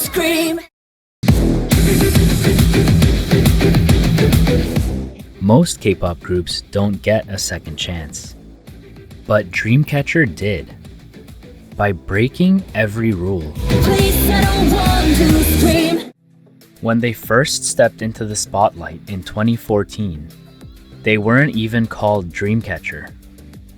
scream. Most K-pop groups don't get a second chance, but Dreamcatcher did. By breaking every rule. Please, I don't want to scream. When they first stepped into the spotlight in 2014, they weren't even called Dreamcatcher.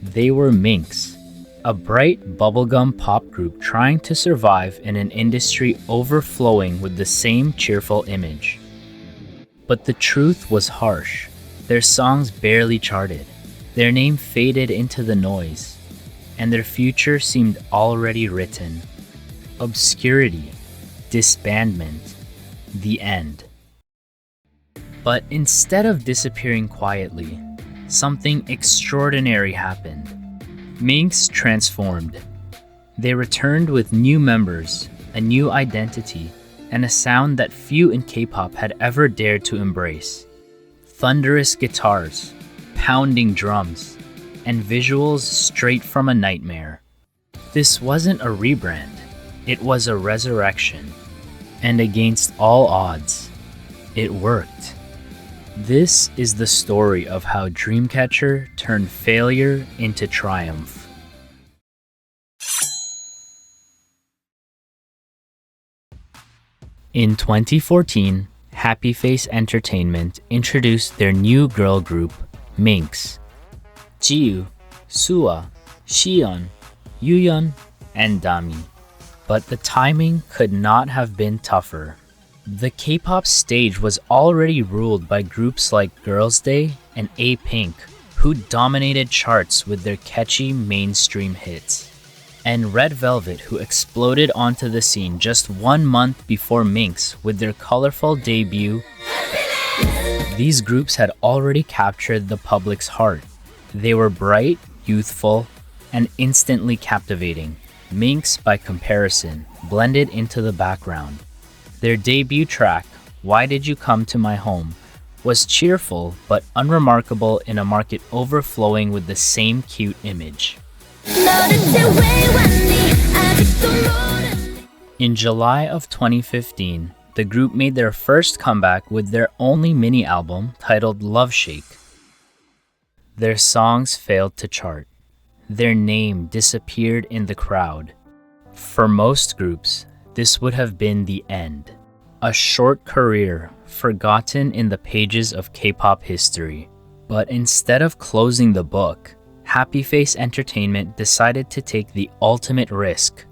They were MINX, a bright bubblegum pop group trying to survive in an industry overflowing with the same cheerful image. But the truth was harsh. Their songs barely charted. Their name faded into the noise, and their future seemed already written. Obscurity, disbandment, the end. But instead of disappearing quietly, something extraordinary happened. MINX transformed. They returned with new members, a new identity, and a sound that few in K-pop had ever dared to embrace. Thunderous guitars, pounding drums, and visuals straight from a nightmare. This wasn't a rebrand, it was a resurrection. And against all odds, it worked. This is the story of how Dreamcatcher turned failure into triumph. In 2014, Happy Face Entertainment introduced their new girl group, MINX. Jiu, Sua, Xion, Yuyeon, and Dami. But the timing could not have been tougher. The K-pop stage was already ruled by groups like Girls' Day and A-Pink, who dominated charts with their catchy mainstream hits. And Red Velvet, who exploded onto the scene just 1 month before MINX with their colorful debut. These groups had already captured the public's heart. They were bright, youthful, and instantly captivating. MINX, by comparison, blended into the background. Their debut track, Why Did You Come to My Home, was cheerful but unremarkable in a market overflowing with the same cute image. In July of 2015, the group made their first comeback with their only mini-album titled Love Shake. Their songs failed to chart. Their name disappeared in the crowd. For most groups, this would have been the end. A short career forgotten in the pages of K-pop history. But instead of closing the book, Happy Face Entertainment decided to take the ultimate risk.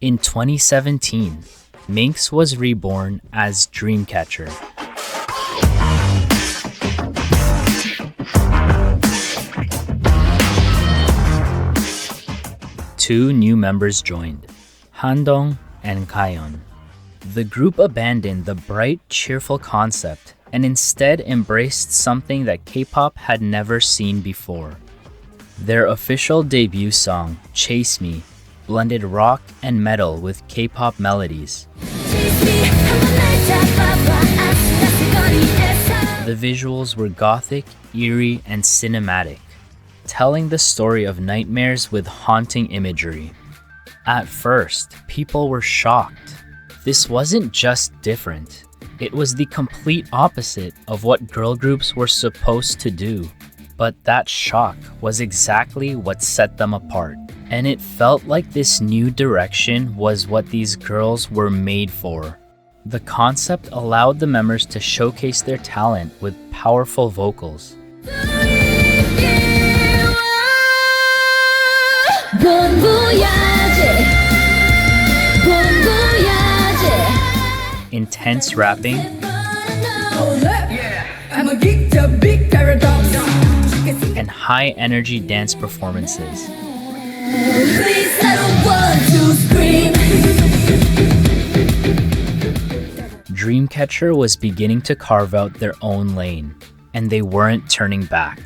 In 2017, MINX was reborn as Dreamcatcher. Two new members joined, Handong and Kayeon. The group abandoned the bright, cheerful concept and instead embraced something that K-pop had never seen before. Their official debut song, Chase Me, blended rock and metal with K-pop melodies. The visuals were gothic, eerie, and cinematic, telling the story of nightmares with haunting imagery. At first, people were shocked. This wasn't just different. It was the complete opposite of what girl groups were supposed to do. But that shock was exactly what set them apart. And it felt like this new direction was what these girls were made for. The concept allowed the members to showcase their talent with powerful vocals. Intense rapping, and high-energy dance performances. Dreamcatcher was beginning to carve out their own lane, and they weren't turning back.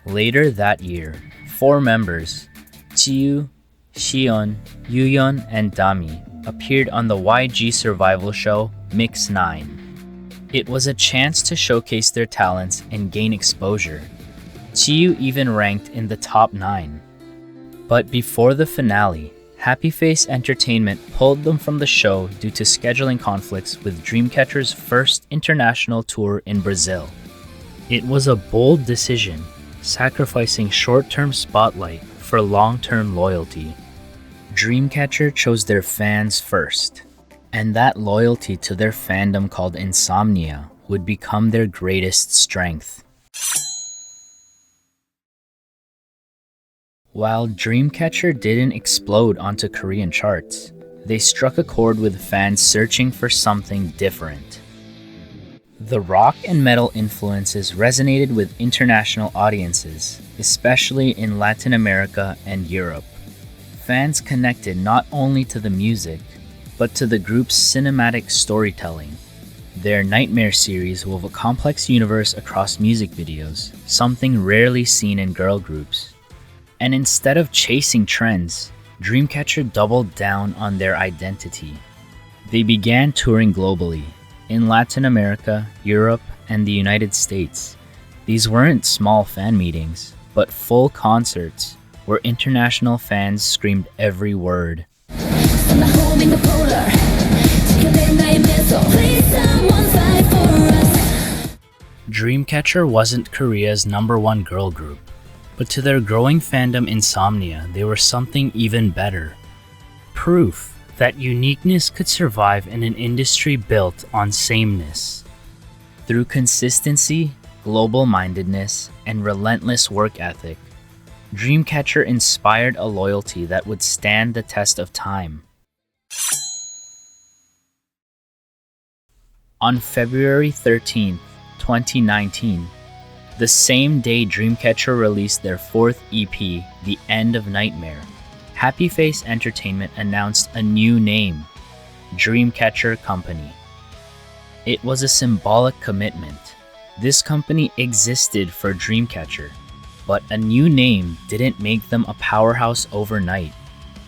Later that year, 4 members, Jiu, Xion, Yuyeon, and Dami, appeared on the YG survival show Mix 9. It was a chance to showcase their talents and gain exposure. Jiu even ranked in the top 9. But before the finale, Happy Face Entertainment pulled them from the show due to scheduling conflicts with Dreamcatcher's first international tour in Brazil. It was a bold decision, sacrificing short-term spotlight for long-term loyalty. Dreamcatcher chose their fans first, and that loyalty to their fandom called insomnia would become their greatest strength. While Dreamcatcher didn't explode onto Korean charts, they struck a chord with fans searching for something different. The rock and metal influences resonated with international audiences, especially in Latin America and Europe. Fans connected not only to the music, but to the group's cinematic storytelling. Their Nightmare series wove a complex universe across music videos, something rarely seen in girl groups. And instead of chasing trends, Dreamcatcher doubled down on their identity. They began touring globally, in Latin America, Europe, and the United States. These weren't small fan meetings, but full concerts where international fans screamed every word. Dreamcatcher wasn't Korea's #1 girl group, but to their growing fandom Insomnia, they were something even better. Proof that uniqueness could survive in an industry built on sameness. Through consistency, global-mindedness, and relentless work ethic, Dreamcatcher inspired a loyalty that would stand the test of time. On February 13, 2019, the same day Dreamcatcher released their fourth EP, The End of Nightmare, Happy Face Entertainment announced a new name, Dreamcatcher Company. It was a symbolic commitment. This company existed for Dreamcatcher, but a new name didn't make them a powerhouse overnight.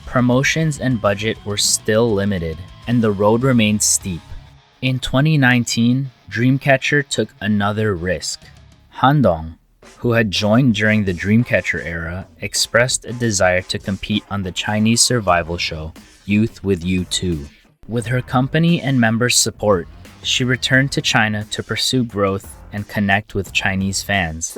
Promotions and budget were still limited, and the road remained steep. In 2019, Dreamcatcher took another risk. Handong, who had joined during the Dreamcatcher era, expressed a desire to compete on the Chinese survival show Youth with You 2. With her company and members' support, she returned to China to pursue growth and connect with Chinese fans.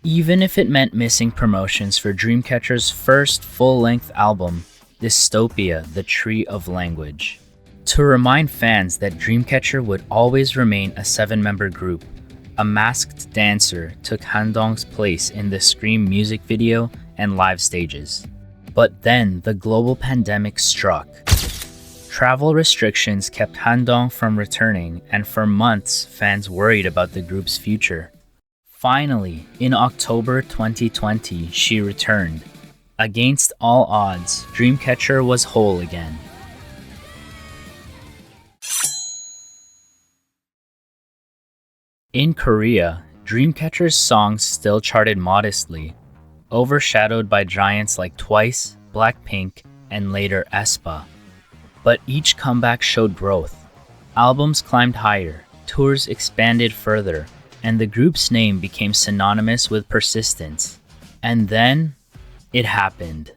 Even if it meant missing promotions for Dreamcatcher's first full-length album, Dystopia, The Tree of Language. To remind fans that Dreamcatcher would always remain a 7-member group, a masked dancer took Handong's place in the Scream music video and live stages. But then the global pandemic struck. Travel restrictions kept Handong from returning, and for months fans worried about the group's future. Finally, in October 2020, she returned. Against all odds, Dreamcatcher was whole again. In Korea, Dreamcatcher's songs still charted modestly, overshadowed by giants like Twice, Blackpink, and later aespa. But each comeback showed growth. Albums climbed higher, tours expanded further, and the group's name became synonymous with persistence. And then, it happened.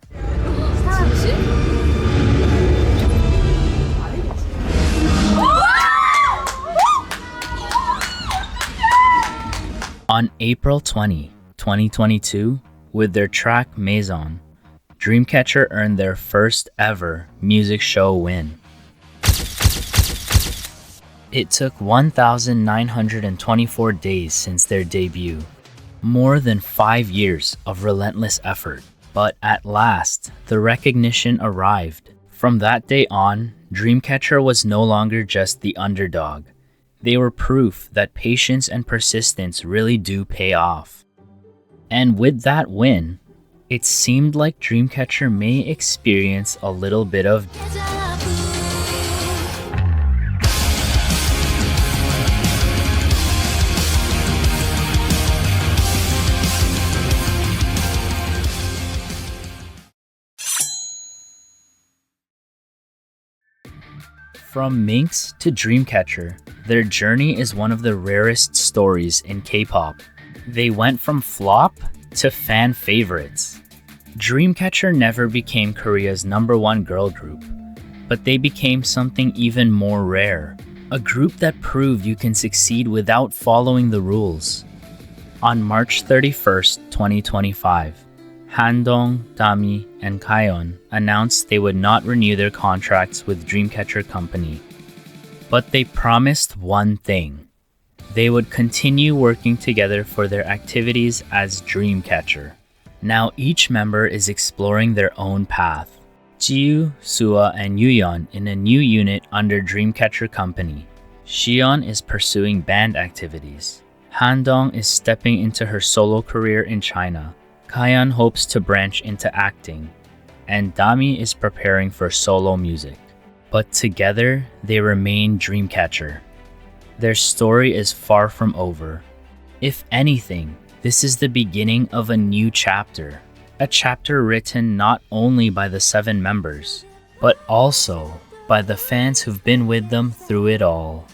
On April 20, 2022, with their track Maison, Dreamcatcher earned their first ever music show win. It took 1,924 days since their debut, more than 5 years of relentless effort. But at last, the recognition arrived. From that day on, Dreamcatcher was no longer just the underdog. They were proof that patience and persistence really do pay off. And with that win, it seemed like Dreamcatcher may experience a little bit of From MINX to Dreamcatcher, their journey is one of the rarest stories in K-pop. They went from flop to fan favorites. Dreamcatcher never became Korea's #1 girl group, but they became something even more rare. A group that proved you can succeed without following the rules. On March 31st, 2025, Handong, Dami, and Kayon announced they would not renew their contracts with Dreamcatcher Company. But they promised one thing. They would continue working together for their activities as Dreamcatcher. Now each member is exploring their own path. Jiu, Sua, and Yuyeon in a new unit under Dreamcatcher Company. Xion is pursuing band activities. Handong is stepping into her solo career in China. Kayan hopes to branch into acting. And Dami is preparing for solo music. But together, they remain Dreamcatcher. Their story is far from over. If anything, this is the beginning of a new chapter. A chapter written not only by the 7 members, but also by the fans who've been with them through it all.